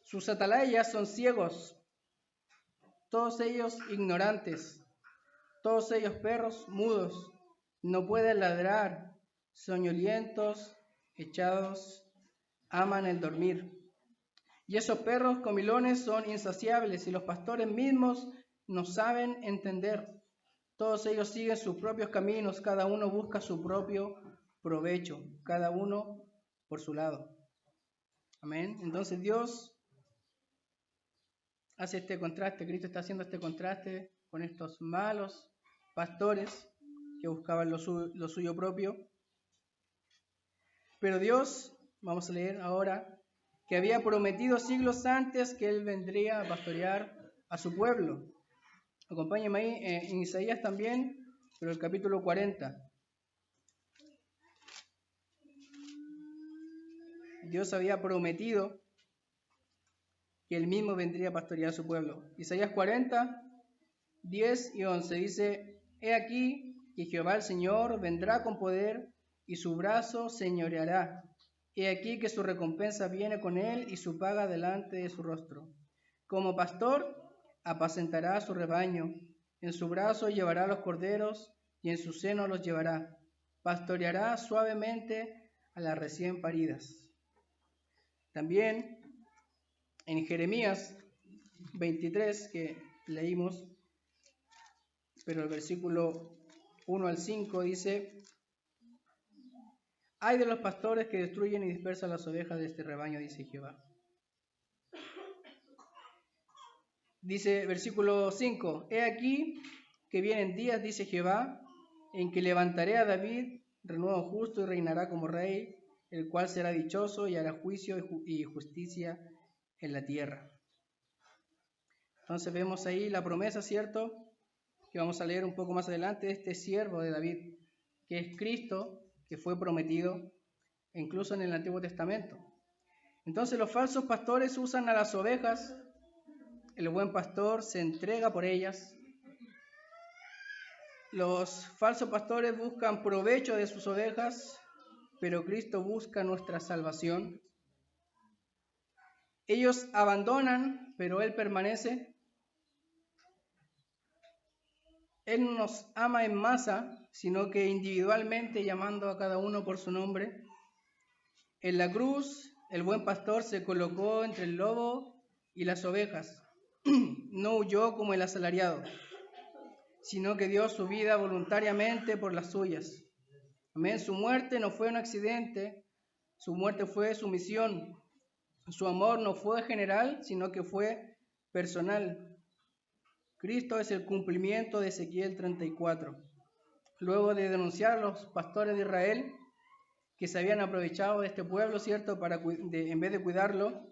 sus atalayas son ciegos, todos ellos ignorantes, todos ellos perros mudos, no pueden ladrar, soñolientos, echados, aman el dormir. Y esos perros comilones son insaciables y los pastores mismos no saben entender. Todos ellos siguen sus propios caminos, cada uno busca su propio provecho, cada uno por su lado. Amén. Entonces Dios hace este contraste, Cristo está haciendo este contraste con estos malos pastores que buscaban lo suyo propio. Pero Dios, vamos a leer ahora, que había prometido siglos antes que Él vendría a pastorear a su pueblo. Acompáñenme ahí en Isaías también, pero el capítulo 40. Dios había prometido que Él mismo vendría a pastorear a su pueblo. Isaías 40, 10 y 11 dice: He aquí que Jehová el Señor vendrá con poder y su brazo señoreará. He aquí que su recompensa viene con Él y su paga delante de su rostro. Como pastor apacentará su rebaño, en su brazo llevará los corderos y en su seno los llevará. Pastoreará suavemente a las recién paridas. También en Jeremías 23, que leímos, pero el versículo 1 al 5 dice: Ay de los pastores que destruyen y dispersan las ovejas de este rebaño, dice Jehová. Dice versículo 5: He aquí que vienen días, dice Jehová, en que levantaré a David, renuevo justo, y reinará como rey, el cual será dichoso y hará juicio y justicia en la tierra. Entonces vemos ahí la promesa, ¿cierto?, que vamos a leer un poco más adelante, de este siervo de David, que es Cristo, que fue prometido incluso en el Antiguo Testamento. Entonces los falsos pastores usan a las ovejas, el buen pastor se entrega por ellas. Los falsos pastores buscan provecho de sus ovejas, pero Cristo busca nuestra salvación. Ellos abandonan, pero Él permanece. Él no nos ama en masa, sino que individualmente, llamando a cada uno por su nombre. En la cruz, el buen pastor se colocó entre el lobo y las ovejas. No huyó como el asalariado, sino que dio su vida voluntariamente por las suyas. Amén. Su muerte no fue un accidente, su muerte fue su misión. Su amor no fue general, sino que fue personal. Cristo es el cumplimiento de Ezequiel 34. Luego de denunciar a los pastores de Israel que se habían aprovechado de este pueblo, ¿cierto?, en vez de cuidarlo,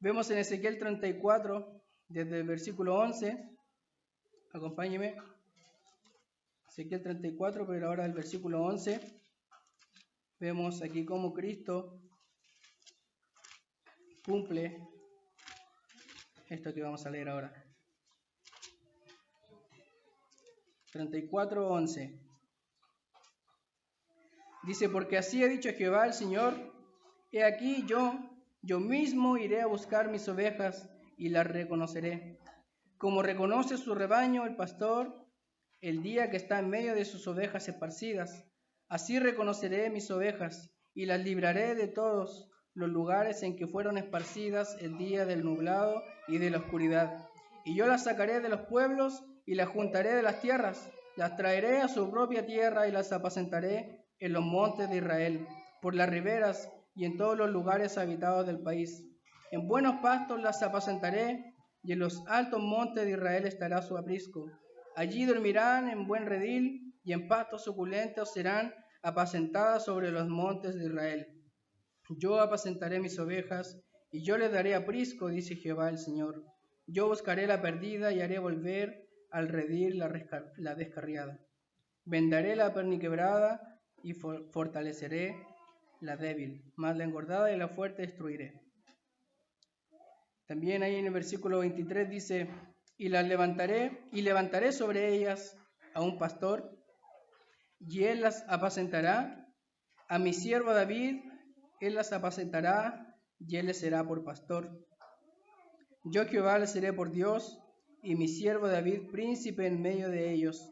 vemos en Ezequiel 34, desde el versículo 11, acompáñeme, Ezequiel 34, pero ahora el versículo 11, vemos aquí cómo Cristo cumple esto que vamos a leer ahora. 34:11. Dice: porque así ha dicho Jehová el Señor: he aquí yo mismo iré a buscar mis ovejas y las reconoceré, como reconoce su rebaño el pastor el día que está en medio de sus ovejas esparcidas. Así reconoceré mis ovejas y las libraré de todos los lugares en que fueron esparcidas el día del nublado y de la oscuridad. Y yo las sacaré de los pueblos y las juntaré de las tierras, las traeré a su propia tierra y las apacentaré en los montes de Israel, por las riberas y en todos los lugares habitados del país. En buenos pastos las apacentaré y en los altos montes de Israel estará su aprisco. Allí dormirán en buen redil y en pastos suculentos serán apacentadas sobre los montes de Israel. Yo apacentaré mis ovejas y yo les daré aprisco, dice Jehová el Señor. Yo buscaré la perdida y haré volver al redil la descarriada. Vendaré la perniquebrada y fortaleceré la débil, mas la engordada y la fuerte destruiré. También ahí en el versículo 23 dice: y levantaré sobre ellas a un pastor, y él las apacentará. A mi siervo David, él las apacentará, y él les será por pastor. Yo Jehová les seré por Dios, y mi siervo David príncipe en medio de ellos.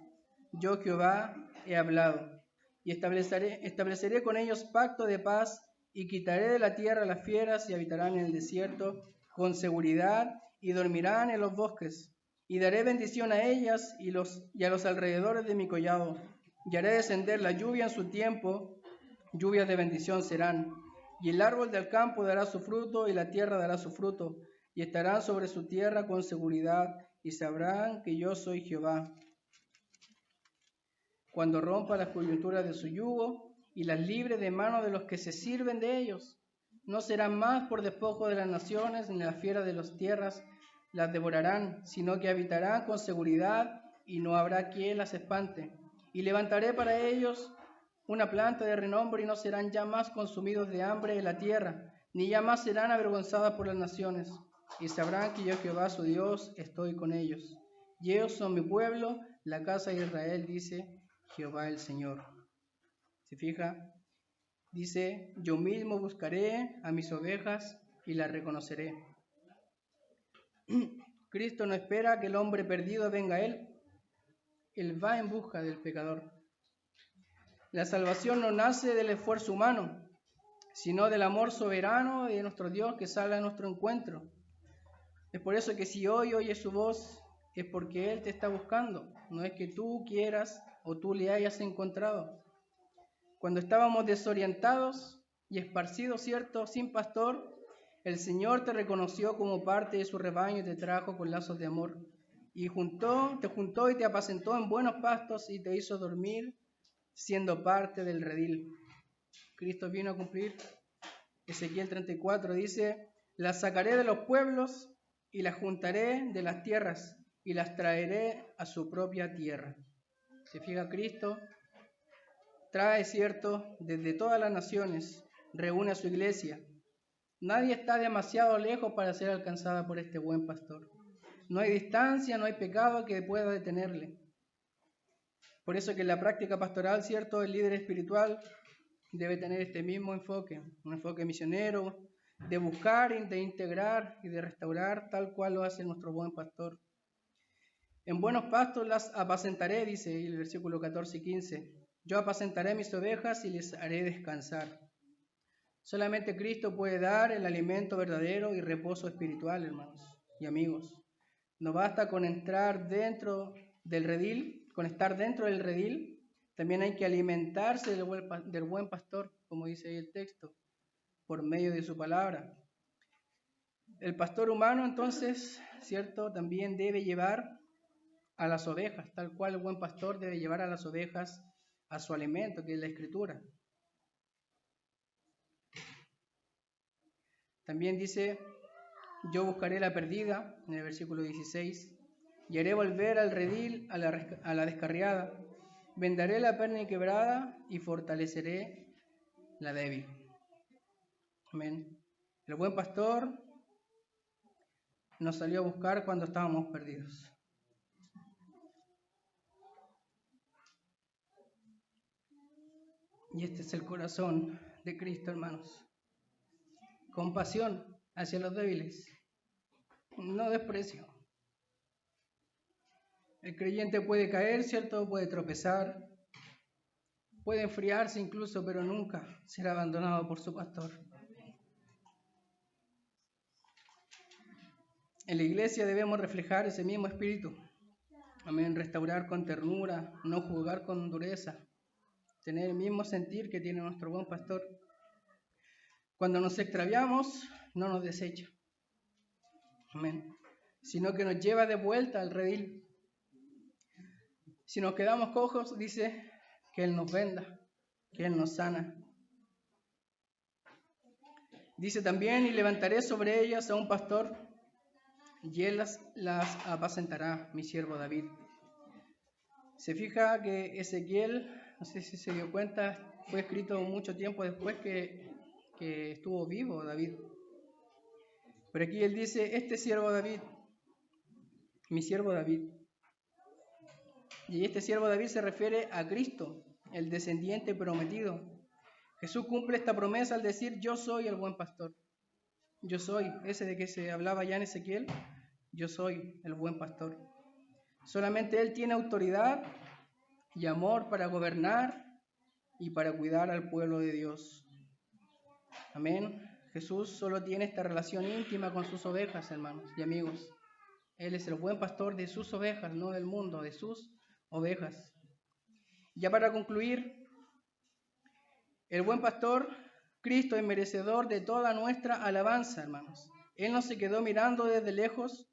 Yo Jehová he hablado, y estableceré con ellos pacto de paz, y quitaré de la tierra las fieras, y habitarán en el desierto con seguridad, y dormirán en los bosques. Y daré bendición a ellas y a los alrededores de mi collado, y haré descender la lluvia en su tiempo, lluvias de bendición serán. Y el árbol del campo dará su fruto, y la tierra dará su fruto, y estarán sobre su tierra con seguridad, y sabrán que yo soy Jehová. Cuando rompa las coyunturas de su yugo, y las libre de mano de los que se sirven de ellos, no serán más por despojo de las naciones, ni las fieras de las tierras, las devorarán, sino que habitarán con seguridad y no habrá quien las espante. Y levantaré para ellos una planta de renombre y no serán ya más consumidos de hambre en la tierra, ni ya más serán avergonzadas por las naciones. Y sabrán que yo, Jehová su Dios, estoy con ellos. Y ellos son mi pueblo, la casa de Israel, dice Jehová el Señor. ¿Se fija? Dice, yo mismo buscaré a mis ovejas y las reconoceré. Cristo no espera que el hombre perdido venga a Él. Él va en busca del pecador. La salvación no nace del esfuerzo humano, sino del amor soberano de nuestro Dios que sale a nuestro encuentro. Es por eso que si hoy oyes su voz, es porque Él te está buscando. No es que tú quieras o tú le hayas encontrado. Cuando estábamos desorientados y esparcidos, ¿cierto?, sin pastor, el Señor te reconoció como parte de su rebaño y te trajo con lazos de amor. Y te juntó y te apacentó en buenos pastos y te hizo dormir siendo parte del redil. Cristo vino a cumplir. Ezequiel 34 dice, las sacaré de los pueblos y las juntaré de las tierras y las traeré a su propia tierra. Se fija, Cristo trae, ¿cierto?, desde todas las naciones, reúne a su iglesia. Nadie está demasiado lejos para ser alcanzada por este buen pastor. No hay distancia, no hay pecado que pueda detenerle. Por eso que en la práctica pastoral, ¿cierto?, el líder espiritual debe tener este mismo enfoque, un enfoque misionero, de buscar, de integrar y de restaurar, tal cual lo hace nuestro buen pastor. En buenos pastos las apacentaré, dice el versículo 14 y 15. Yo apacentaré mis ovejas y les haré descansar. Solamente Cristo puede dar el alimento verdadero y reposo espiritual, hermanos y amigos. No basta con entrar dentro del redil, con estar dentro del redil, también hay que alimentarse del buen pastor, como dice ahí el texto, por medio de su palabra. El pastor humano, entonces, ¿cierto?, también debe llevar a las ovejas, tal cual el buen pastor debe llevar a las ovejas a su alimento, que es la Escritura. También dice, yo buscaré la perdida, en el versículo 16, y haré volver al redil a la descarriada, vendaré la perna quebrada y fortaleceré la débil. Amén. El buen pastor nos salió a buscar cuando estábamos perdidos. Y este es el corazón de Cristo, hermanos. Compasión hacia los débiles, no desprecio. El creyente puede caer, ¿cierto? Puede tropezar, puede enfriarse incluso, pero nunca será abandonado por su pastor. En la iglesia debemos reflejar ese mismo espíritu. Amén. Restaurar con ternura, no juzgar con dureza, tener el mismo sentir que tiene nuestro buen pastor. Cuando nos extraviamos, no nos desecha. Amén. Sino que nos lleva de vuelta al redil. Si nos quedamos cojos, dice que Él nos venda, que Él nos sana. Dice también, y levantaré sobre ellas a un pastor, y Él las apacentará, mi siervo David. Se fija que Ezequiel, no sé si se dio cuenta, fue escrito mucho tiempo después que estuvo vivo David. Pero aquí Él dice, este siervo David, mi siervo David. Y este siervo David se refiere a Cristo, el descendiente prometido. Jesús cumple esta promesa al decir, yo soy el buen pastor. Yo soy, ese de que se hablaba ya en Ezequiel, yo soy el buen pastor. Solamente Él tiene autoridad y amor para gobernar y para cuidar al pueblo de Dios. Amén. Jesús solo tiene esta relación íntima con sus ovejas, hermanos y amigos. Él es el buen pastor de sus ovejas, no del mundo, de sus ovejas. Ya para concluir, el buen pastor, Cristo, es merecedor de toda nuestra alabanza, hermanos. Él no se quedó mirando desde lejos,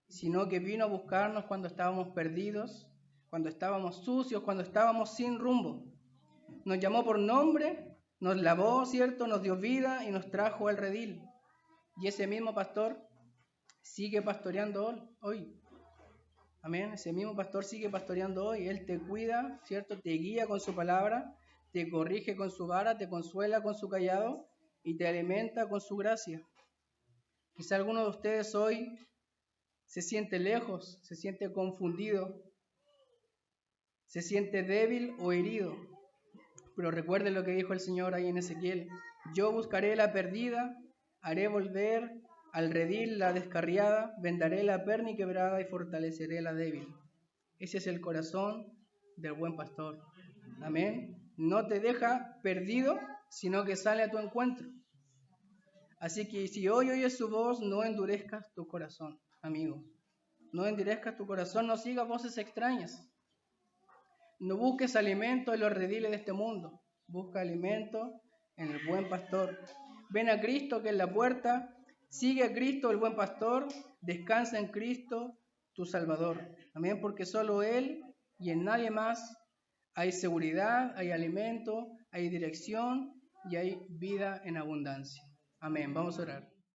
sino que vino a buscarnos cuando estábamos perdidos, cuando estábamos sucios, cuando estábamos sin rumbo. Nos llamó por nombre, nos lavó, ¿cierto? Nos dio vida y nos trajo al redil. Y ese mismo pastor sigue pastoreando hoy. Amén. Ese mismo pastor sigue pastoreando hoy. Él te cuida, ¿cierto? Te guía con su palabra, te corrige con su vara, te consuela con su cayado y te alimenta con su gracia. Quizá alguno de ustedes hoy se siente lejos, se siente confundido, se siente débil o herido. Pero recuerde lo que dijo el Señor ahí en Ezequiel: yo buscaré la perdida, haré volver al redil la descarriada, vendaré la perni quebrada y fortaleceré la débil. Ese es el corazón del buen pastor. Amén. No te deja perdido, sino que sale a tu encuentro. Así que si hoy oyes su voz, no endurezcas tu corazón, amigo. No endurezcas tu corazón, no sigas voces extrañas. No busques alimento en los rediles de este mundo. Busca alimento en el buen pastor. Ven a Cristo, que es la puerta. Sigue a Cristo, el buen pastor. Descansa en Cristo, tu Salvador. Amén, porque solo Él y en nadie más hay seguridad, hay alimento, hay dirección y hay vida en abundancia. Amén. Vamos a orar.